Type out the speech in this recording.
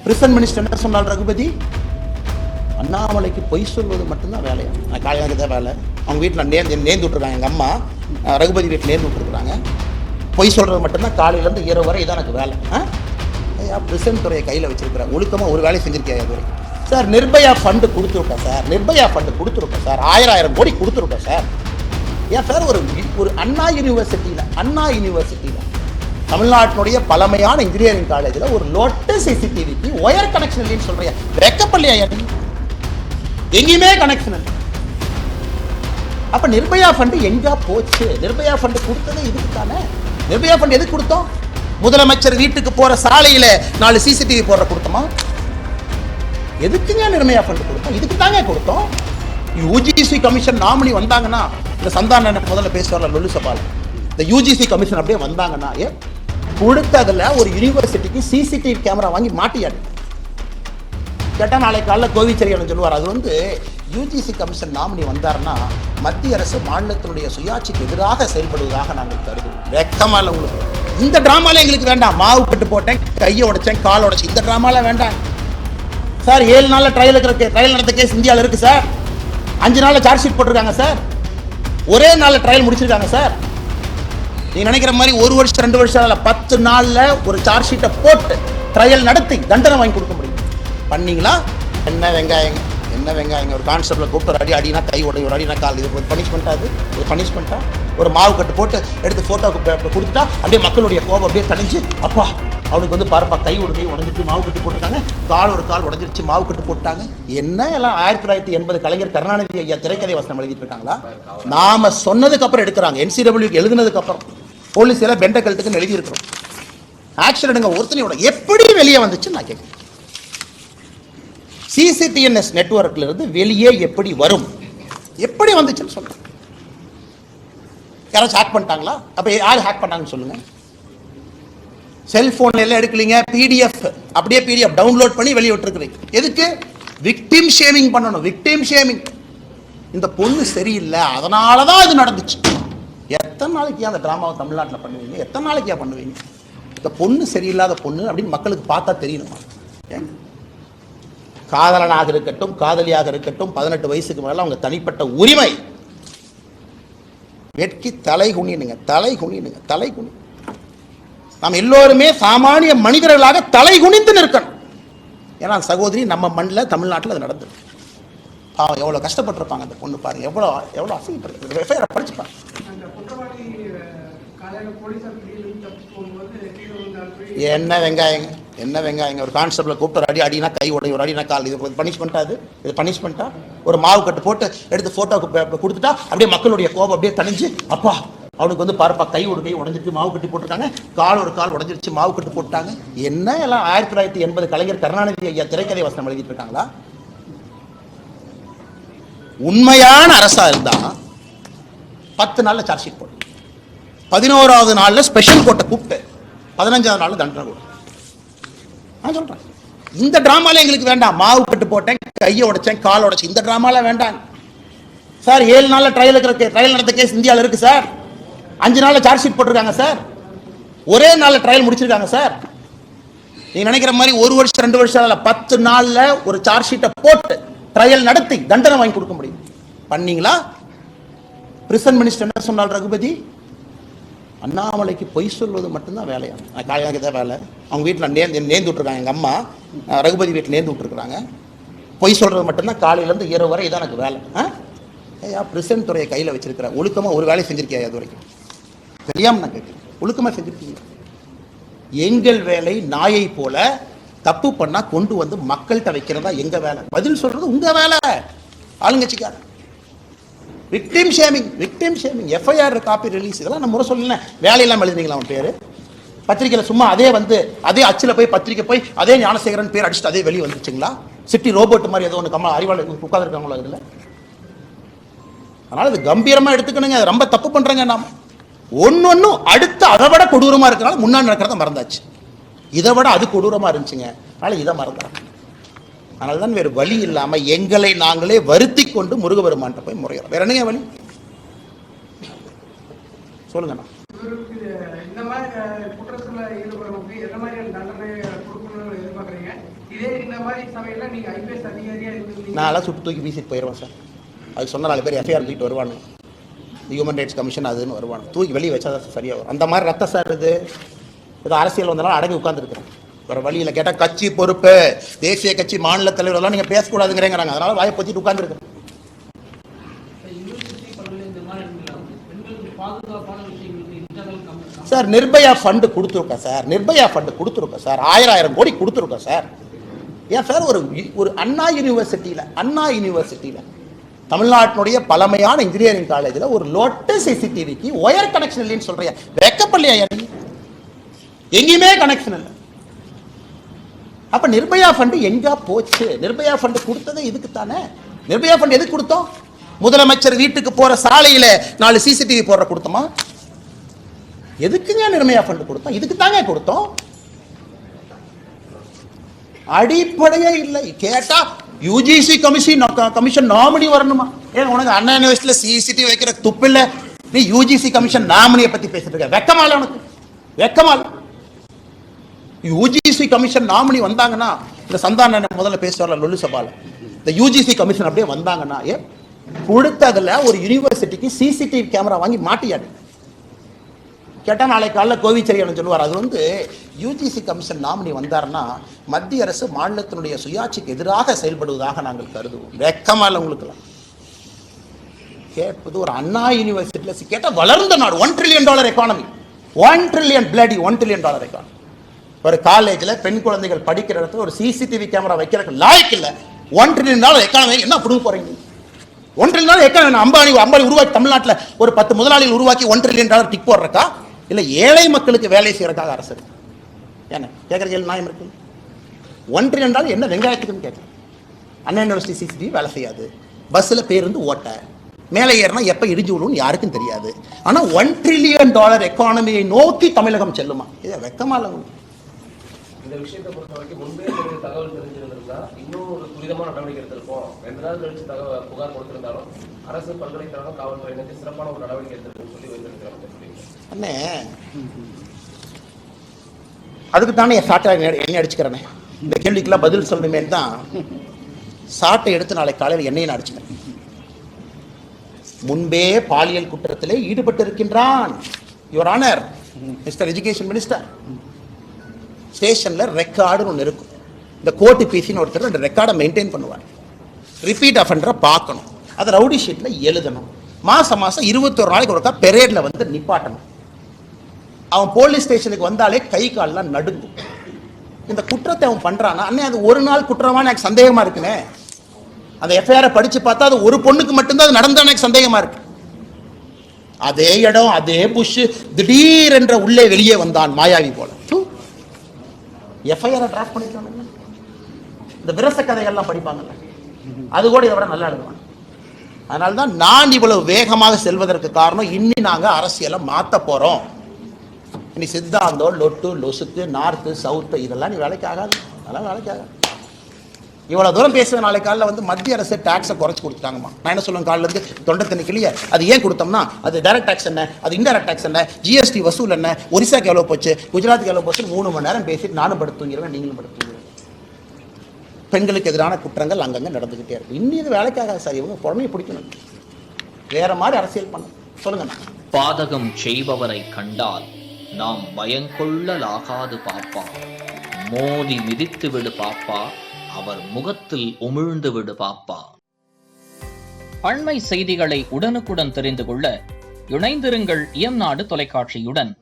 Prison minister என்ன சொன்னால் ரகுபதி, அண்ணாமலைக்கு பொய் சொல்வது மட்டும்தான் வேலையா? காலையாக தான் வேலை. அவங்க வீட்டில் நேர்ந்து விட்டுருக்காங்க. எங்கள் அம்மா ரகுபதி வீட்டில் நேர்ந்து விட்டுருக்குறாங்க. பொய் சொல்கிறது மட்டும்தான் காலையிலேருந்து இரவு வரை இதான் எனக்கு வேலை. பிரிசன் துறையை கையில் வச்சிருக்கிறேன். ஒழுக்கமாக ஒரு வேலையை செஞ்சுருக்கேன் இது வரைக்கும். சார் நிர்பயா ஃபண்டு கொடுத்துருக்கோம் சார், நிர்பயா ஃபண்டு கொடுத்துருக்கோம் சார், 1000 கோடி கொடுத்துருக்கோம் சார். ஏன் சார் ஒரு அண்ணா யூனிவர்சிட்டியில் தமிழ்நாட்டினுடைய பழமையான இன்ஜினியரிங் காலேஜில் ஒரு லோட்டஸ் சிசிடிவிக்கு ஒயர் கனெக்ஷன் இல்லைன்னு சொல்றியா? வெக்கப்படலையா? எங்கேயுமே கனெக்ஷன் இல்லை. அப்ப நிர்பயா ஃபண்டு எங்க போச்சு? நிர்பயா ஃபண்டு கொடுத்தது இதுக்கு தானே. நிர்பயா ஃபண்டு எதுக்கு கொடுத்தோம்? முதலமைச்சர் வீட்டுக்கு போற சாலையில 4 சிசிடிவி போடுற கொடுத்தோமா? எதுக்குங்க நிர்பயா ஃபண்டு கொடுத்தோம்? இதுக்கு தாங்க கொடுத்தோம். யூஜிசி கமிஷன் நாமினி வந்தாங்கன்னா, இந்த சந்தான முதல்ல பேசுவார்ல லொல்லு சபால, இந்த யூஜிசி கமிஷன் அப்படியே வந்தாங்கன்னா கொடுத்ததுல ஒரு யூனிவர்சிட்டிக்கு சிசிடிவி கேமரா வாங்கி மாட்டியாடு கேட்டால் நாளைக்கு காலையில் கோவிச்சரியன் சொல்லுவார். அது யூஜிசி கமிஷன் நாமினி வந்தாருன்னா மத்திய அரசு மாநிலத்தினுடைய சுயாட்சிக்கு எதிராக செயல்படுவதாக நாங்கள் கருதுவோம். வெக்கமா இல்லை உங்களுக்கு? இந்த டிராமால எங்களுக்கு வேண்டாம். மாவு கட்டு போட்டேன், கையை உடைச்சேன், கால் உடைச்சு, இந்த டிராமால வேண்டாம் சார். 7 நாள்ல ட்ரையல் நடந்த கேஸ் இந்தியாவில் இருக்கு சார். 5 நாள்ல சார்ஜ் ஷீட் போட்டிருக்காங்க சார். ஒரே நாள்ல ட்ரையல் முடிச்சிருக்காங்க சார். நீ நினைக்கிற மாதிரி 1 வருஷம் 2 வருஷம் 10 நாள்ல ஒரு சார்ஜ் ஷீட்டை போட்டு ட்ரையல் நடத்தி தண்டனை வாங்கி கொடுக்க முடியும். பண்ணீங்களா? என்ன வெங்காயங்க ஒரு கான்ஸ்டபிள் கூப்பிட்டு ஒரு அடினா கை உடைய, ஒரு அடினா கால், இது பனிஷ்மெண்ட்டா? இது பனிஷ்மெண்ட்டா? ஒரு மாவு கட்டு போட்டு எடுத்து போட்டோ கொடுத்துட்டா அப்படியே மக்களுடைய கோபம் அப்படியே தணிஞ்சு, அப்பா அவனுக்கு பாருப்பா கை உடஞ்சிட்டு மாவு கட்டு போட்டுருக்காங்க, ஒரு கால் உடஞ்சிருச்சு, மாவு கட்டு போட்டாங்க. என்ன எல்லாம் 1980 கலைஞர் கருணாநிதி ஐயா திரைக்கதை வசனம் எழுதிட்டு இருக்காங்களா? நாம சொன்னதுக்கு அப்புறம் எடுக்கிறாங்க. NCW எழுதுனதுக்கு அப்புறம் போலீஸ் எல்லாம் பெண்ட கழுத்துக்குன்னு எழுதி இருக்கிறோம். ஆக்ஷன் எடுங்க. ஒருத்தனையோட எப்படி வெளியே வந்துச்சு நான் கேட்கிறேன். சிசிடிஎன்எஸ் நெட்வொர்க்ல இருந்து வெளியே எப்படி வரும், எப்படி வந்துச்சுன்னு சொல்லுங்க. யாராச்சும் ஹேக் பண்ணிட்டாங்களா? அப்ப யார் ஹேக் பண்ணாங்கன்னு சொல்லுங்க. செல்போன்ல எல்லாம் எடுக்கலீங்க, பிடிஎஃப் அப்படியே பிடிஎஃப் டவுன்லோட் பண்ணி வெளியே விட்டுருக்கிறீங்க. எதுக்கு? விக்டிம் ஷேமிங் பண்ணணும். Victim shaming. இந்த பொண்ணு சரியில்லை, அதனாலதான் இது நடந்துச்சு. எத்தனை நாளைக்கு அந்த டிராமாவை தமிழ்நாட்டில் பண்ணுவீங்க? எத்தனை நாளைக்கு பண்ணுவீங்க? இந்த பொண்ணு சரியில்லாத பொண்ணு அப்படின்னு மக்களுக்கு பார்த்தா தெரியணுமா? காதலனாக இருக்கட்டும், காதலியாக இருக்கட்டும், 18 வயசுக்கு மேல அவங்க தனிப்பட்ட உரிமை. வெட்கி தலை குனினுங்க. நாம் எல்லோருமே சாமானிய மனிதர்களாக தலை குனிந்து நிற்கணும். ஏன்னா சகோதரி நம்ம மண்ணில் தமிழ்நாட்டில் அது நடந்தது. அவன் எவ்வளோ கஷ்டப்பட்டிருப்பாங்க அந்த பொண்ணு பாருங்க, எவ்வளோ அசிங்கப்பட்டு. எஃப்ஐஆர் படிச்சுப்பாங்க. என்ன வெங்காயங்க ஒரு கான்ஸ்டபிள் கூப்பிட்டு ஒரு அடினா கை உடைய, ஒரு அடினா கால், இது பனிஷ்மெண்ட்டா? இது பனிஷ்மெண்ட்டா? ஒரு மாவு கட்டு போட்டு எடுத்து போட்டோ கொடுத்துட்டா அப்படியே மக்களுடைய கோபம் அப்படியே தணிஞ்சு, அப்பா அவனுக்கு பாருப்பா கை உடஞ்சிருச்சு, மாவு கட்டி போட்டிருக்காங்க, ஒரு கால் உடஞ்சிருச்சு, மாவு கட்டு போட்டாங்க. என்ன எல்லாம் 1980 கலைஞர் கருணாநிதி ஐயா திரைக்கதை வசனம் எழுதிட்டு இருக்காங்களா? உண்மையான அரசா இருந்தா 10 நாள்ல சார்ஜ் ஷீட் போடு, 11வது நாள்ல ஸ்பெஷல் கோர்ட்டை கூப்பிட்டு 15வது நாள்ல தண்டனை கொடு. நான் சொல்றேன், இந்த டிராமால எங்களுக்கு வேண்டாம். மாவு கட்டு போட்டேன், கையை உடைச்சேன், கால் உடைச்சு, இந்த டிராமால வேண்டாம் சார். 7 நாள்ல ட்ரையல் நடந்த கேஸ் இந்தியாவில் இருக்கு சார். 5 நாள்ல சார்ஜ் ஷீட் போட்டிருக்காங்க சார். ஒரே நாள்ல ட்ரையல் முடிச்சிருக்காங்க சார். நீ நினைக்கிற மாதிரி 1 வருஷம் 2 வருஷம் 10 நாள்ல ஒரு சார்ஜ் ஷீட்டை போட்டு ட்ரையல் நடத்தி தண்டனை வாங்கி கொடுக்க முடியும். பண்ணீங்களா? பிரிசன் மினிஸ்டர் என்ன சொன்னால் ரகுபதி, அண்ணாமலைக்கு பொய் சொல்வது மட்டும்தான் வேலையா? காலையாக தான் வேலை. அவங்க வீட்டில் நேர்ந்து விட்டுருக்காங்க. எங்கள் அம்மா ரகுபதி வீட்டில் நேர்ந்து விட்டுருக்குறாங்க. பொய் சொல்றது மட்டும்தான் காலையிலேருந்து இரவு வரை இதான் எனக்கு வேலை. பிரிசன் துறையை கையில் வச்சிருக்கிறேன். ஒழுக்கமாக ஒரு வேலையை செஞ்சிருக்கியா அது வரைக்கும்? தெரியாம நான் கேட்குறேன். ஒழுக்கமாக செஞ்சிருக்கீங்க. எங்கள் வேலை நாயை போல தப்பு பண்ணா கொண்டு மக்கள்கிட்ட வைக்கிறதா எங்க வேலை. பதில் சொல்றது உங்க வேலை. ஆளுங்கட்சிக்கார victim shaming, FIR copy release, இதெல்லாம் நம்ம முறை சொல்லல. வேலையெல்லாம் எழுதுனீங்களா அவன் பேரு பத்திரிகையில்? சும்மா அதே அச்சில் போய் பத்திரிக்கை போய் அதே ஞானசேகரன் பேர் அடிச்சுட்டு அதே வெளியே வந்துச்சுங்களா? சிட்டி ரோபோட் மாதிரி ஏதோ ஒன்று கம்மா அறிவாளர் உட்காந்துருக்காங்களோ அதில். அதனால இது கம்பீரமா எடுத்துக்கணுங்க. ரொம்ப தப்பு பண்றேங்க. நாம் ஒன்னொன்னும் அடுத்து அதை விட கொடூரமா இருக்கனால முன்னாடி நடக்கிறத மறந்தாச்சு. இதை விட அது கொடூரமா இருந்துச்சுங்க, அதனால இதை மறந்துறாங்க. அதனால்தான் வேறு வழி இல்லாம எங்களை நாங்களே வருத்தி கொண்டு முருகபெருமான்ட்ட போய் முறையிறோம். வேற என்னங்க வழி சொல்லுங்கண்ணா? நான் எல்லாம் சுட்டு தூக்கி வீசிட்டு போயிடுவேன் சார். அது சொன்ன 4 பேர் எஃப்ஐஆர் தூக்கிட்டு வருவாங்க. ஹியூமன் ரைட்ஸ் கமிஷன் அதுன்னு வருவாங்க. தூக்கி வெளியே வச்சா தான் சரியாக வரும். அந்த மாதிரி ரத்த சார் இது ஏதோ அரசியல் வந்தாலும் அடங்கி உட்காந்துருக்குறேன். வேறு வழியில் கேட்டால் கட்சி பொறுப்பு, தேசிய கட்சி மாநில தலைவரெல்லாம் நீங்கள் பேசக்கூடாதுங்கிறேங்கிறாங்க. அதனால வாயை பற்றிட்டு உட்காந்துருக்குறேன். சார் நிர்பயா ஃபண்டு கொடுத்துருக்கோம் சார். நிர்பயா ஃபண்டு கொடுத்துருக்கோம் சார். 1000 கோடி கொடுத்துருக்கோம் சார். ஏன் சார் ஒரு அண்ணா யூனிவர்சிட்டியில் தமிழ்நாட்டினுடைய பழமையான இன்ஜினியரிங் காலேஜில் ஒரு லோட்டஸ் சிசிடிவிக்கு ஒயர் கனெக்ஷன் இல்லைன்னு சொல்றியா? வெக்கப்படலையா? எங்கேயுமே கனெக்ஷன் இல்லை. அப்ப நிர்பயா ஃபண்டு எங்க போச்சு? நிர்பயா ஃபண்டு கொடுத்ததே இதுக்கு தானே. நிர்பயா ஃபண்டு எதுக்கு கொடுத்தோம்? முதலமைச்சர் வீட்டுக்கு போற சாலையில 4 சிசிடிவி போடுற கொடுத்தோமா? எதுக்குங்க நிர்பயா ஃபண்டு கொடுத்தோம்? இதுக்கு தாங்க கொடுத்தோம். அடிப்படையே இல்லை. கேட்டா யூஜிசி கமிஷன் நாமினி வரணுமா? ஏன் உனக்கு அண்ணா யூனிவர்சிட்டியில சிசிடிவி வைக்கிற துப்பில்ல? நீ யூஜிசி கமிஷன் நாமினியை பத்தி பேசிட்டு இருக்க? வெக்கமால உனக்கு? வெக்கமால? யூஜிசி கமிஷன் நாமினி வந்தாங்கன்னா, இந்த சந்தான முதல்ல பேசுவார்ல லொல்லு சபால, இந்த யூஜிசி கமிஷன் அப்படியே வந்தாங்கன்னா, கொடுத்ததுல ஒரு யூனிவர்சிட்டிக்கு சிசிடிவி கேமரா வாங்கி மாட்டியாடு கேட்டா நாளை காலைல கோவிச்செழியன் சொல்லுவார். அது யூஜிசி கமிஷன் நாமினி வந்தாருன்னா மத்திய அரசு மாநிலத்தினுடைய சுயாட்சிக்கு எதிராக செயல்படுவதாக நாங்கள் கருதுவோம். வெக்கமால உங்களுக்குலாம் கேட்பது. ஒரு அண்ணா யூனிவர்சிட்டியில் கேட்டா வளர்ந்த நாடு, $1 trillion எக்கானமி, $1 trillion எக்கானமி. ஒரு காலேஜில் பெண் குழந்தைகள் படிக்கிற இடத்துல ஒரு சிசிடிவி கேமரா வைக்கிறதுக்கு லாய்க்கு இல்லை. $1 trillion எக்கானமி என்ன புடுங்க போறீங்க? $1 trillion எக்கானமி அம்பானி உருவாக்கி தமிழ்நாட்டில் ஒரு 10 முதலாளிகள் உருவாக்கி $1 trillion டிக் போடுறக்கா? இல்லை ஏழை மக்களுக்கு வேலை செய்யறதுக்காக அரசு என்ன கேட்குற கேள்வி நியாயம் இருக்கு? $1 trillion என்ன வெங்காயத்துக்குன்னு கேட்கலாம். அண்ணா யூனிவர்சிட்டி சிசிடிவி வேலை செய்யாது. பஸ்ஸில் பேருந்து ஓட்ட மேலே ஏறினா எப்போ இடிஞ்சு விழுன்னு யாருக்கும் தெரியாது. ஆனால் $1 trillion எக்கானமியை நோக்கி தமிழகம் செல்லுமா? இதை வெக்கமா இல்லை? இந்த விஷயத்தை பொறுத்த வரைக்கும் முன்பே தகவல் தெரிஞ்சிருந்திருந்தா இன்னும் ஒரு துரிதமான நடவடிக்கை எடுத்திருப்போம். 2 நாள் கழிச்சு புகார் கொடுத்திருந்தாலும் அரசு பல்கலைக்கழகம் காவல்துறையினருக்கு சிறப்பான ஒரு நடவடிக்கை எடுத்திருக்குன்னு சொல்லி வைத்திருக்கிறாங்க. அண்ணே அதுக்கு தானே சாட்டை எண்ணெய் அடிச்சுக்கிறேனே. இந்த கேள்விக்கெல்லாம் பதில் சொல்லணுமே தான் சாட்டை எடுத்து நாளை காலையில் எண்ணெயை அடிச்சுக்கிறேன். முன்பே பாலியல் குற்றத்திலே ஈடுபட்டு இருக்கின்றான். Your honour mister education minister, ஸ்டேஷன்ல ரெக்கார்டுன்னு ஒன்று இருக்கும். இந்த கோர்ட்டு பிசின்னு ஒருத்தர் 2 ரெக்கார்டை மெயின்டைன் பண்ணுவார். ரிப்பீட் அஃபெண்டரை பார்க்கணும், அதை ரவுடி ஷீட்ல எழுதணும். மாசம் 21 நாளைக்கு ஒருக்கா பெரேட்ல நிப்பாட்டணும். அவன் போலீஸ் ஸ்டேஷனுக்கு வந்தாலே கை கால்லாம் நடுங்கும். இந்த குற்றத்தை அவன் பண்றானா, அண்ணே அது ஒரு நாள் குற்றமா எனக்கு சந்தேகமா இருக்குனே. அந்த எஃப்ஐஆரை படிச்சு பார்த்தா அது ஒரு பொண்ணுக்கு மட்டும்தான் அது நடந்தா எனக்கு சந்தேகமா இருக்கு. அதே இடம் அதே புஷ் திடீர் என்ற உள்ளே வெளியே வந்தான் மாயாவி போல. எஃப்ஐஆரை டிராஃப்ட் பண்ணிக்கலாம். இந்த விரச கதைகள்லாம் படிப்பாங்கல்ல, அது கூட இதை விட நல்லா எழுதுவாங்க. அதனால தான் நான் இவ்வளவு வேகமாக செல்வதற்கு காரணம், இன்னி நாங்கள் அரசியலை மாற்ற போறோம். இனி சித்தாந்தம் லொட்டு லொசுக்கு நார்த்து சவுத்து இதெல்லாம் நீ வேலைக்கு ஆகாது. அதெல்லாம் வேலைக்கு ஆகாது. இவ்வளவு தூரம் பேசுவேன். நாளை காலையில் மத்திய அரசு டாக்ஸை குறைச்சி கொடுத்துட்டாங்கம்மா. நான் என்ன சொல்லுவேன், காலில் இருந்து தொண்டை தண்ணிக்கலையே அது ஏன் கொடுத்தோம்னா, அது டைரக்ட் டாக்ஸ் என்ன, அது இன்டைரக்ட் டாக்ஸ் என்ன, ஜிஎஸ்டி வசூல் என்ன, ஒரிசாக்கு எவ்வளோ போச்சு, குஜராத்துக்கு எவ்வளோ போச்சு, 3 மணி நேரம் பேசிட்டு நானும் படுத்து தூங்கிடுவேன், நீங்களும் படுத்து தூங்கிடுவேன். பெண்களுக்கு எதிரான குற்றங்கள் அங்கங்கே நடந்துகிட்டே இருக்கும். இன்னும் இது வேலைக்காக சார். இவங்க புறமையை பிடிக்கணும், வேற மாதிரி அரசியல் பண்ண சொல்லுங்க. பாதகம் செய்பவரை கண்டால் நாம் பயங்கொள்ளலாகாது பாப்பா, மோதி மிதித்து விடு பாப்பா, அவர் முகத்தில் உமிழ்ந்து விடு பாப்பா. அண்மை செய்திகளை உடனுக்குடன் தெரிந்து கொள்ள இணைந்திருங்கள் இயம்நாடு தொலைக்காட்சியுடன்.